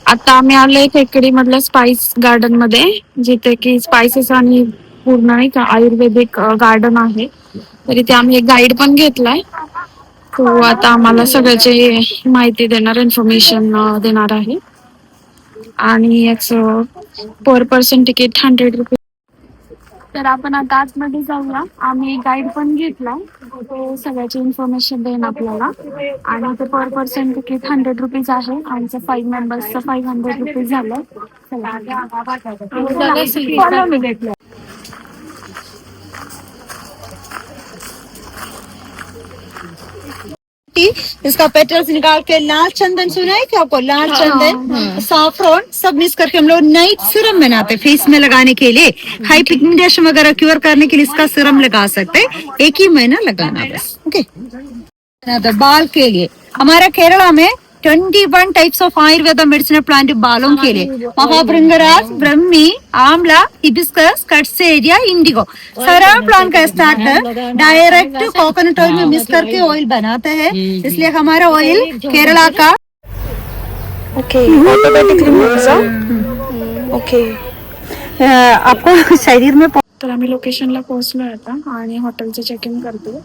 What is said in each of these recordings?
आता आम्ही आलोय खेकडी मधल्या स्पाइस गार्डन मध्ये, जिथे की स्पायसेस आणि पूर्ण नाही का आयुर्वेदिक गार्डन आहे. तरी ते आम्ही एक गाईड पण घेतलाय. तो आता आम्हाला सगळ्याची माहिती देणार, इन्फॉर्मेशन देणार आहे. आणि याच पर पर्सन तिकीट 100 रुपये. तर आपण आता आतमध्ये जाऊया. आम्ही गाईड पण घेतलाय, तो सगळ्याची इन्फॉर्मेशन देईन आपल्याला. आणि ते पर पर्सन तिकीट 100 रुपीज आहे. आमचं 5 मेंबर्सचं 500 रुपीज झालं. चला इसका पेटल्स निकाल के लाल चंदन, सुना है क्या आपको? लाल चंदन, सैफरन सब मिक्स करके हम लोग नाइट सीरम बनाते हैं फेस में लगाने के लिए। हाई पिगमेंटेशन वगैरह क्योर करने के लिए इसका सीरम लगा सकते हैं। 1 ही महीना लगाना बस। ओके, बाल के लिए हमारा केरला में 21 types of Ayurveda medicinal plant बालों के लिए। महाभृंगराज, ब्रह्मी, आंवला, हिबिस्कस, कटसेरिया, इंडिगो सारा प्लांट का एक्सट्रैक्ट डायरेक्ट कोकोनट ऑयल में मिक्स करके ऑयल बनाते हैं। इसलिए हमारा ऑयल केरला का ओके ऑटोमॅटिक ओके आपको शरीर में। तर आम्ही लोकेशनला पोहोचलोय आता आणि हॉटेलचं चेक इन करतो.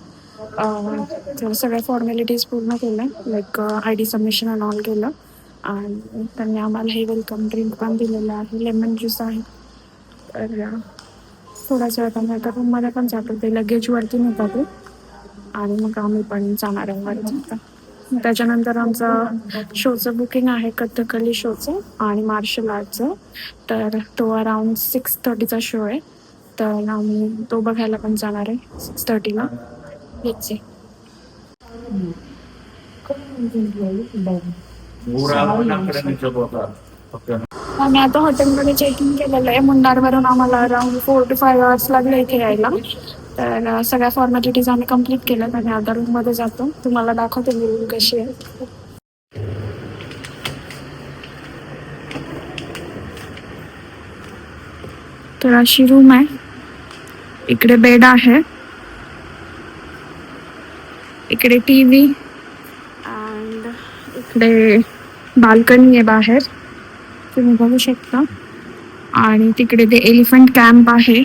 तर सगळ्या फॉर्मॅलिटीज पूर्ण केल्या, like ID submission and all केलं. आणि त्यांनी आम्हाला हे वेलकम ड्रिंक पण दिलेलं आहे, लेमन ज्यूस आहे. तर थोडासा वेळ आम्ही आता रूममध्ये पण जातो, ते लगेजवरती नेतात ते. आणि मग आम्ही पण जाणार आहे वरती आता. त्याच्यानंतर आमचा शोचं बुकिंग आहे, कथकली शोचं आणि मार्शल आर्टचं. तर तो अराउंड 6:30चा शो आहे. तर आम्ही तो बघायला पण जाणार आहे 6:30ला. आम्ही आता हॉटेलमध्ये चेक इन केलेलं आहे. मुन्नारवरून आम्हाला अराउंड 4 to 5 hours लागले इथे यायला. तर सगळ्या फॉर्मॅलिटीज आम्ही कम्प्लीट केल्यात आणि आता रूममध्ये जातो. तुम्हाला दाखवते मी रूम कशी आहे. तर अशी रूम आहे. इकडे बेड आहे, इकडे TV अँड इकडे बाल्कनी आहे बाहेर, तुम्ही बघू शकता. आणि तिकडे ते एलिफंट कॅम्प आहे.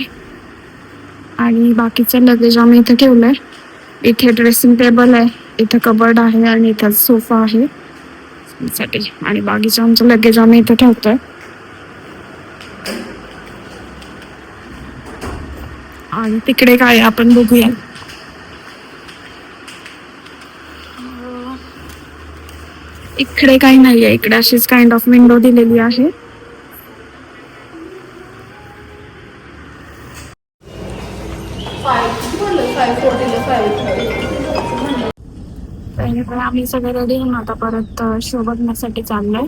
आणि बाकीचं लगेज आम्ही इथे ठेवलंय. इथे ड्रेसिंग टेबल आहे, इथं कबर्ड आहे आणि इथं सोफा आहे साठी. आणि बाकीचं आमचं लगेज आम्ही इथे ठेवतोय. आणि तिकडे काय आपण बघूया. इकडे काही नाहीये, इकडे अशीच काइंड ऑफ विंडो दिलेली आहे. आम्ही सगळे रेडी होऊन आता परत शो बघण्यासाठी चाललोय.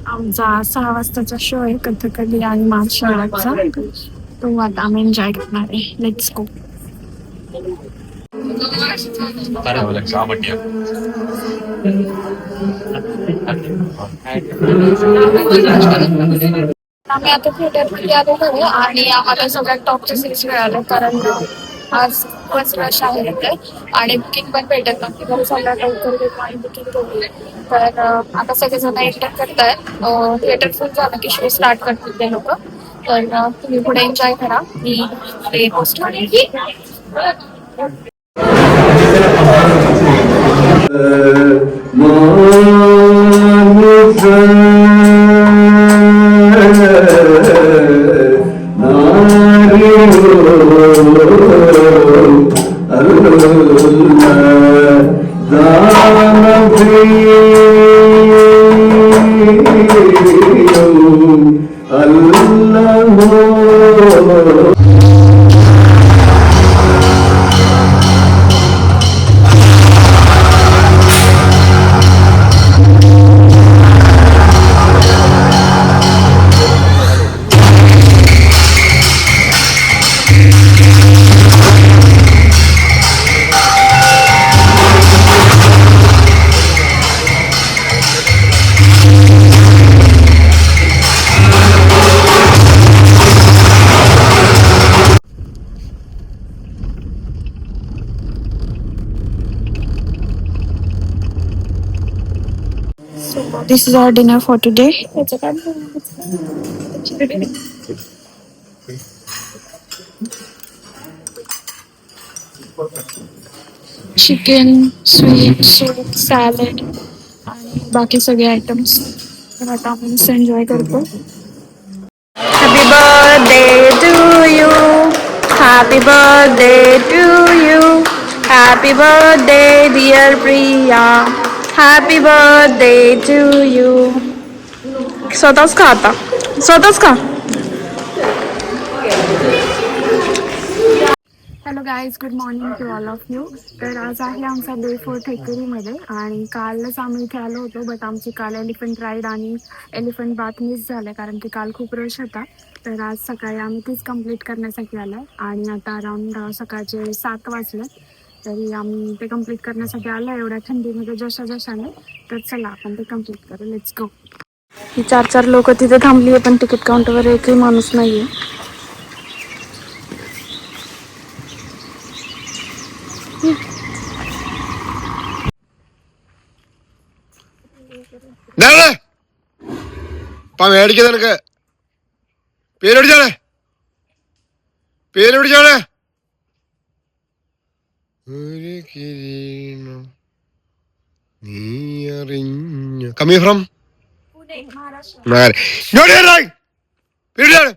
आमचा 6 वाजताचा शो आहे कथकली आणि मार्शल आर्टचा. तो आता आम्ही एन्जॉय करणार आहे. Let's go. आम्ही आता थिएटरमध्ये आलो आहे आणि आम्हाला सगळ्यात टॉपचे सीट्स मिळाले, कारण आज खूपच रश आहे इथे आणि बुकिंग पण भेटत नव्हती. खूप सगळ्या लवकर आणि बुकिंग केली. तर आता सगळेजण एंटर करतायत. थिएटर फुल झालं की शो स्टार्ट करतील ते लोक. तर तुम्ही पुढे एन्जॉय करा. मी ते post this is our dinner for today. Chicken, sweet, soup, salad आणि बाकी सगळे आयटम्स. तर आता आपण एन्जॉय करतो. Happy birthday to you. Happy birthday to you. Happy birthday dear Priya. Happy birthday to you. स्वतःच खा आता. स्वतःच खा. Hello guys, good morning to all of you. तर आज आहे आमचा डे 4 ठेकेरीमध्ये आणि कालच आम्ही इथे आलो होतो, बट आमची काल एलिफंट राईड आणि एलिफंट बाथ मिस झालं कारण की काल खूप रश होता. तर आज सकाळी आम्ही तीच कंप्लीट करण्यासाठी आलो आणि आता अराऊंड सकाळचे 7 वाजले तरी आम्ही ते कंप्लीट करण्यासाठी आलो एवढ्या थंडीमध्ये जशाने. तर चला आपण ते कंप्लीट करू. Let's go. ही 4 लोक तिथे थांबली आहे पण तिकीट काउंटरवर एकही माणूस नाहीये. മേടിക്ക നിനക്ക് പേരെവിടിച്ചാണ് ഒരു കിരീടം നീ അറിഞ്ഞ കമ്മി ഫ്രം പേരെവിടിച്ചാണ്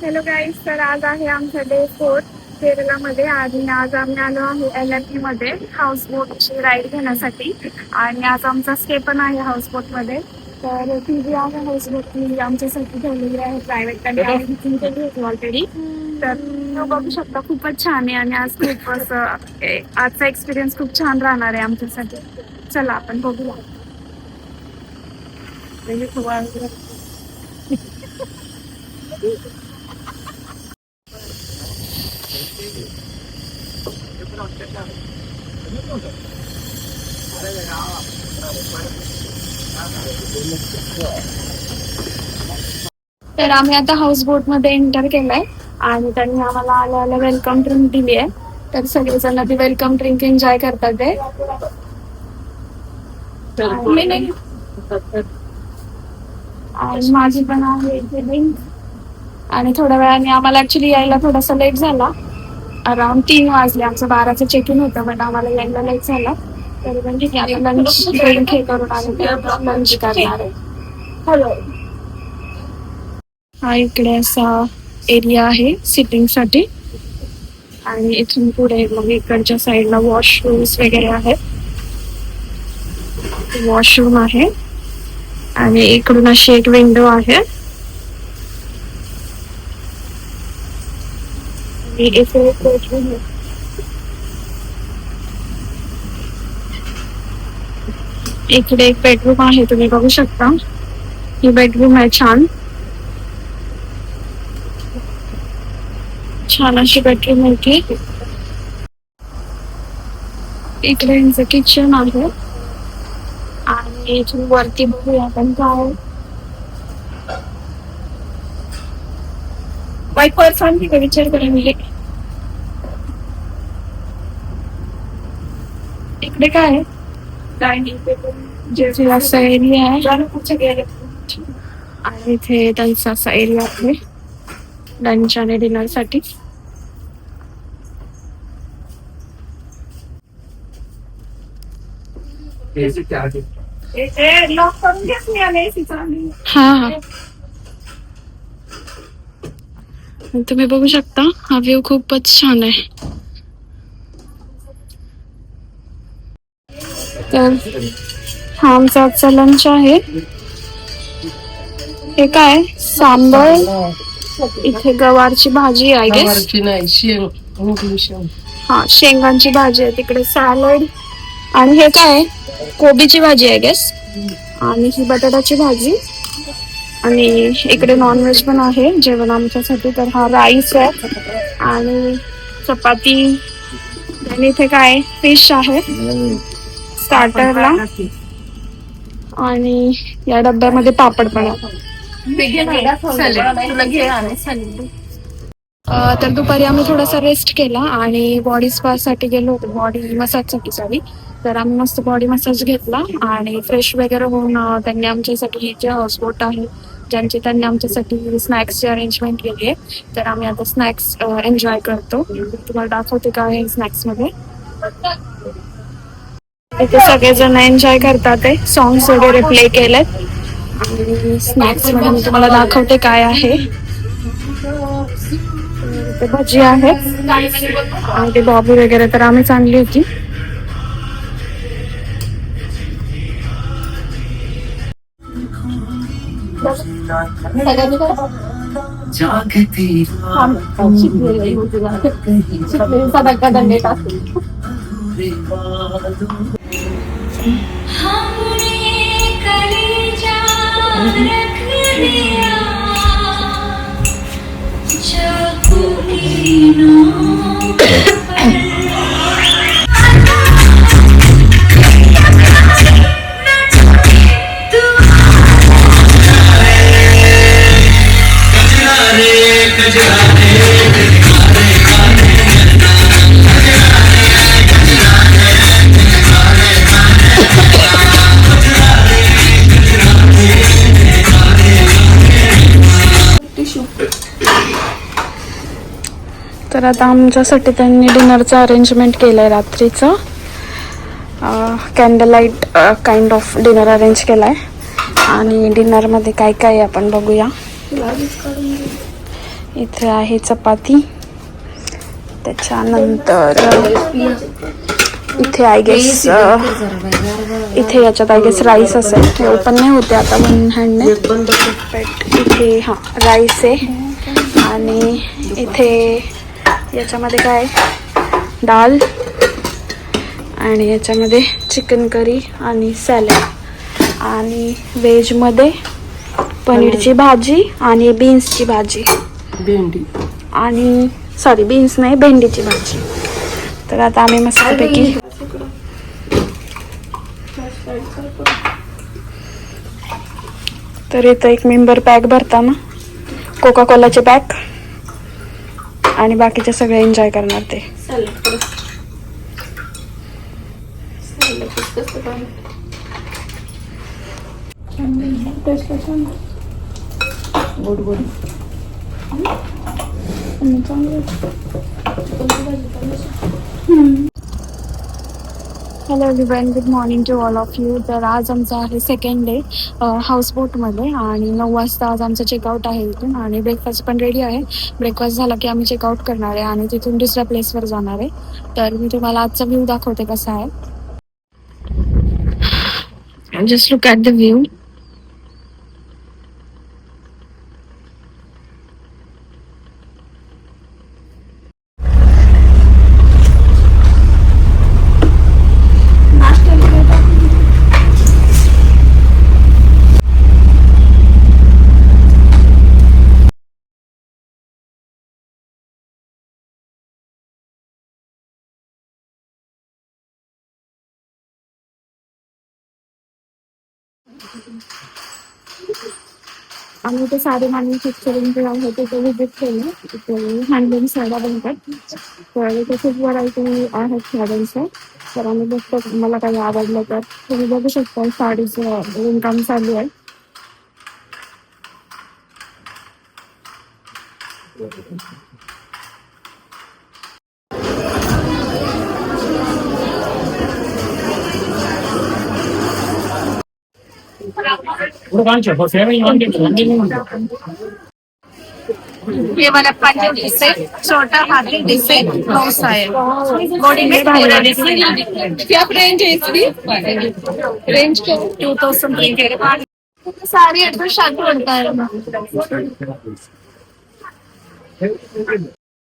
हॅलो गाईज, तर आज आहे आमचा डे 4 केरलामध्ये आणि आज आम्ही आलो आहे LLP मध्ये हाऊस बोटची राईड घेण्यासाठी आणि आज आमचा स्टे पण आहे हाऊस बोटमध्ये. तर ती जी आहे हाऊस बोट ती आमच्यासाठी ठेवलेली आहे प्रायव्हेट आणि आम्ही बुकिंग केली होती ऑलरेडी. तर तुम्ही बघू शकता खूपच छान आहे आणि आज खूप असं आजचा एक्सपिरियन्स खूप छान राहणार आहे आमच्यासाठी. चला आपण बघूया. तर आम्ही आता हाऊस बोट मध्ये एंटर केलंय आणि त्यांनी आम्हाला आल्या वेलकम ड्रिंक दिली आहे. तर सगळेजण ती वेलकम ड्रिंक एन्जॉय करतात ते. आणि माझी पण आहे इथे ड्रिंक. आणि थोड्या वेळाने आम्हाला ऍक्च्युली यायला थोडासा लेट झाला. अराउंड 3 वाजले. आमचं 12चं चेक इन होतं बट आम्हाला यायला लेट झाला. तरी पण ठीक आहे, आता लंच ड्रिंक हे करून आम्ही लंच करणार आहे. हॅलो, हा इकडे असा एरिया आहे सिटिंग साठी आणि इथून पुढे मग इकडच्या साईडला वॉशरूम्स वगैरे आहेत. वॉशरूम आहे आणि इकडून अशी एक विंडो आहे. इथे एक बेडरूम आहे. इकडे एक बेडरूम आहे, तुम्ही बघू शकता. ही बेडरूम आहे छान अशी बेडरूम आहे. इकडे यांचं किचन आहे आणि इथून वरती बघूया आपण काय वाईट पर्सन तिकडे विचार करून इकडे काय आहे. असा एरिया आहे आणि इथे त्यांचा असा एरिया आहे लंच आणि डिनर साठी. हा तुम्ही बघू शकता हा व्ह्यू खूपच छान आहे. तर हा आमचा आजचा लंच आहे. हे काय सांबर इथे गवारची भाजी आहे गेस. गवारची नाही, शेंग, मोठी शेंग. हा, शेंगांची भाजी आहे. तिकडे सॅलड आणि हे काय आहे? कोबीची भाजी आहे गेस. आणि ही बटाट्याची भाजी. आणि इकडे नॉनव्हेज पण आहे जेवण आमच्यासाठी. तर हा राईस आहे आणि चपाती. आणि इथे काय फिश आहे स्टार्टरला. आणि या डब्यामध्ये पापड पण आहे. तर दुपारी आम्ही थोडासा रेस्ट केला आणि बॉडी स्पा साठी गेलो होतो, बॉडी मसाजसाठी सॉरी. तर आम्ही मस्त बॉडी मसाज घेतला आणि फ्रेश वगैरे होऊन त्यांनी आमच्यासाठी जे हाऊसबोट आहे त्यांनी आमच्यासाठी स्नॅक्सची अरेंजमेंट केली आहे. तर आम्ही आता स्नॅक्स एन्जॉय करतो. तुम्हाला दाखवते काय आहे स्नॅक्स मध्ये. इथे सगळेजण एन्जॉय करतात ते सॉंग्स वगैरे प्ले केलेत. आणि स्नॅक्स मध्ये मी तुम्हाला दाखवते काय आहे. ते भजी आहेत आणि ते बॉबी वगैरे तर आम्हीच आणली होती. तर आता आमच्यासाठी त्यांनी डिनरचं अरेंजमेंट केलं आहे रात्रीचं. Candle light kind of dinner arrange केलं आहे. आणि डिनरमध्ये काय काय आहे आपण बघूया. इथे आहे चपाती, त्याच्यानंतर इथे आय गेस इथे याच्यात आय गेस राईस असेल. हे ओपन नाही होते आता वन हँडने. बट इथे हां राईस आहे. आणि इथे याच्यामध्ये काय डाल आणि याच्यामध्ये चिकन करी आणि सॅलड. आणि व्हेजमध्ये पनीरची भाजी आणि बीन्सची भाजी. भेंडी आणि सॉरी बीन्स नाही भेंडीची भाजी. तर आता आम्ही मस्तपैकी तर इथं एक मेंबर पॅक भरताना कोका कोलाचे पॅक आणि बाकीचे सगळे एन्जॉय करणार ते. Hello everyone, good morning to all of you. तर आज आमचा आहे सेकंड डे हाऊसबोटमध्ये आणि 9 वाजता आज आमचं चेकआउट आहे इथून. आणि ब्रेकफास्ट पण रेडी आहे. ब्रेकफास्ट झाला की आम्ही चेकआउट करणार आहे आणि तिथून दुसऱ्या प्लेसवर जाणार आहे. तर मी तुम्हाला आजचा व्ह्यू दाखवते कसा आहे. Just look at the view. आम्ही ते सारे मानवी पिक्चरिंग जे आहे ते व्हिजिट केलं. तिथे हँडलूम साड्या बनतात. तर इथे खूप व्हरायटी आहेत साड्यांच्या. तर आम्ही बघतो मला काही आवडलं तर तुम्ही बघू शकता. साडीचं विणकाम चालू आहे. ये वाला पंजाब डिश है, छोटा हाथी डिश है, डोसा है, बॉडी में क्या रेंज है इसकी? रेंज 2000 सारी एड्रेस शादी होता है.